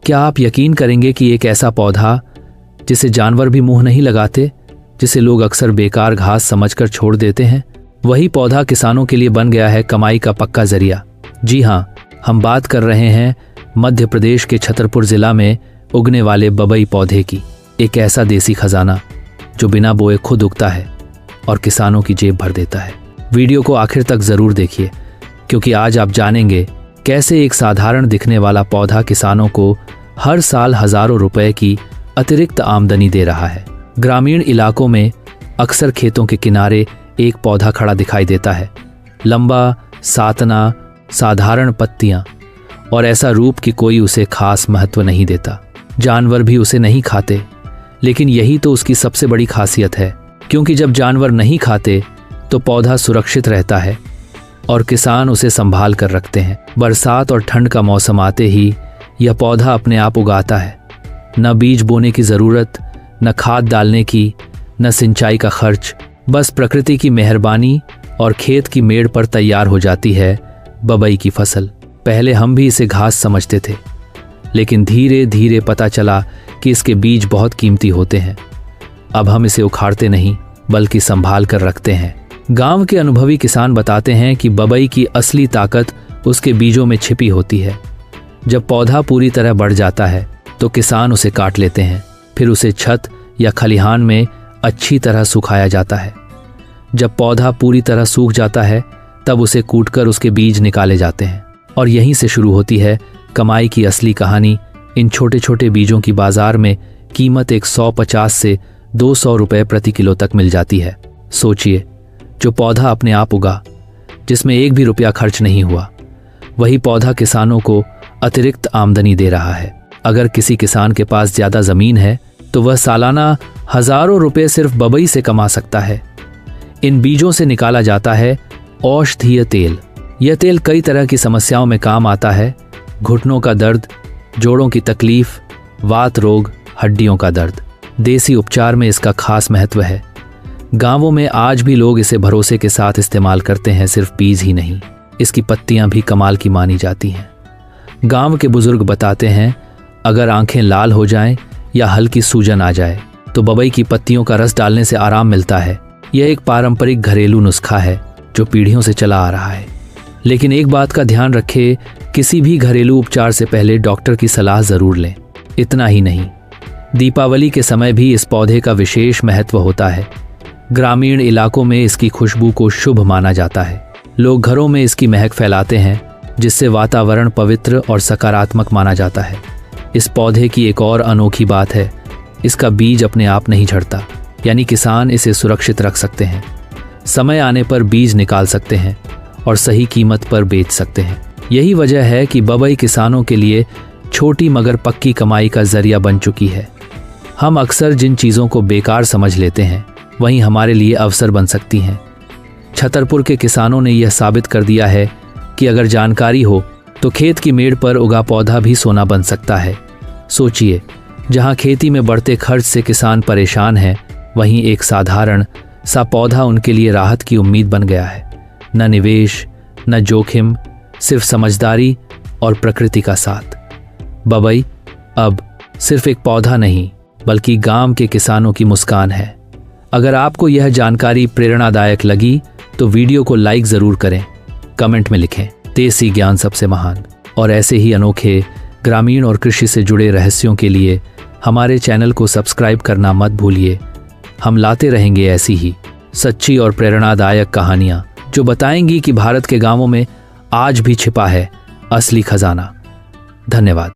क्या आप यकीन करेंगे कि एक ऐसा पौधा जिसे जानवर भी मुंह नहीं लगाते, जिसे लोग अक्सर बेकार घास समझकर छोड़ देते हैं, वही पौधा किसानों के लिए बन गया है कमाई का पक्का जरिया। जी हाँ, हम बात कर रहे हैं मध्य प्रदेश के छतरपुर जिला में उगने वाले बबई पौधे की। एक ऐसा देसी खजाना जो बिना बोए खुद उगता है और किसानों की जेब भर देता है। वीडियो को आखिर तक जरूर देखिए, क्योंकि आज आप जानेंगे कैसे एक साधारण दिखने वाला पौधा किसानों को हर साल हजारों रुपए की अतिरिक्त आमदनी दे रहा है। ग्रामीण इलाकों में अक्सर खेतों के किनारे एक पौधा खड़ा दिखाई देता है, लंबा, सातना, साधारण पत्तियां और ऐसा रूप कि कोई उसे खास महत्व नहीं देता। जानवर भी उसे नहीं खाते, लेकिन यही तो उसकी सबसे बड़ी खासियत है, क्योंकि जब जानवर नहीं खाते तो पौधा सुरक्षित रहता है और किसान उसे संभाल कर रखते हैं। बरसात और ठंड का मौसम आते ही यह पौधा अपने आप उगाता है। न बीज बोने की जरूरत, न खाद डालने की, न सिंचाई का खर्च, बस प्रकृति की मेहरबानी और खेत की मेड़ पर तैयार हो जाती है बबई की फसल। पहले हम भी इसे घास समझते थे, लेकिन धीरे धीरे पता चला कि इसके बीज बहुत कीमती होते हैं। अब हम इसे उखाड़ते नहीं, बल्कि संभाल कर रखते हैं। गांव के अनुभवी किसान बताते हैं कि बबई की असली ताकत उसके बीजों में छिपी होती है। जब पौधा पूरी तरह बढ़ जाता है तो किसान उसे काट लेते हैं, फिर उसे छत या खलिहान में अच्छी तरह सुखाया जाता है। जब पौधा पूरी तरह सूख जाता है तब उसे कूटकर उसके बीज निकाले जाते हैं, और यहीं से शुरू होती है कमाई की असली कहानी। इन छोटे छोटे बीजों की बाजार में कीमत 150 से 200 रुपए प्रति किलो तक मिल जाती है। सोचिए, जो पौधा अपने आप उगा, जिसमें एक भी रुपया खर्च नहीं हुआ, वही पौधा किसानों को अतिरिक्त आमदनी दे रहा है। अगर किसी किसान के पास ज्यादा जमीन है तो वह सालाना हजारों रुपए सिर्फ बबई से कमा सकता है। इन बीजों से निकाला जाता है औषधीय तेल। यह तेल कई तरह की समस्याओं में काम आता है। घुटनों का दर्द, जोड़ों की तकलीफ, वात रोग, हड्डियों का दर्द। देसी उपचार में इसका खास महत्व है। गांवों में आज भी लोग इसे भरोसे के साथ इस्तेमाल करते हैं। सिर्फ बीज ही नहीं, इसकी पत्तियां भी कमाल की मानी जाती हैं। गांव के बुजुर्ग बताते हैं, अगर आंखें लाल हो जाएं या हल्की सूजन आ जाए तो बबई की पत्तियों का रस डालने से आराम मिलता है। यह एक पारंपरिक घरेलू नुस्खा है जो पीढ़ियों से चला आ रहा है। लेकिन एक बात का ध्यान रखें, किसी भी घरेलू उपचार से पहले डॉक्टर की सलाह जरूर लें। इतना ही नहीं, दीपावली के समय भी इस पौधे का विशेष महत्व होता है। ग्रामीण इलाकों में इसकी खुशबू को शुभ माना जाता है। लोग घरों में इसकी महक फैलाते हैं, जिससे वातावरण पवित्र और सकारात्मक माना जाता है। इस पौधे की एक और अनोखी बात है, इसका बीज अपने आप नहीं झड़ता, यानी किसान इसे सुरक्षित रख सकते हैं। समय आने पर बीज निकाल सकते हैं और सही कीमत पर बेच सकते हैं। यही वजह है कि बबई किसानों के लिए छोटी मगर पक्की कमाई का जरिया बन चुकी है। हम अक्सर जिन चीज़ों को बेकार समझ लेते हैं, वहीं हमारे लिए अवसर बन सकती हैं। छतरपुर के किसानों ने यह साबित कर दिया है कि अगर जानकारी हो तो खेत की मेड़ पर उगा पौधा भी सोना बन सकता है। सोचिए, जहां खेती में बढ़ते खर्च से किसान परेशान है, वहीं एक साधारण सा पौधा उनके लिए राहत की उम्मीद बन गया है। न निवेश, न जोखिम, सिर्फ समझदारी और प्रकृति का साथ। बबई अब सिर्फ एक पौधा नहीं, बल्कि गांव के किसानों की मुस्कान है। अगर आपको यह जानकारी प्रेरणादायक लगी तो वीडियो को लाइक जरूर करें, कमेंट में लिखें, देसी ज्ञान सबसे महान। और ऐसे ही अनोखे ग्रामीण और कृषि से जुड़े रहस्यों के लिए हमारे चैनल को सब्सक्राइब करना मत भूलिए। हम लाते रहेंगे ऐसी ही सच्ची और प्रेरणादायक कहानियां, जो बताएंगी कि भारत के गांवों में आज भी छिपा है असली खजाना। धन्यवाद।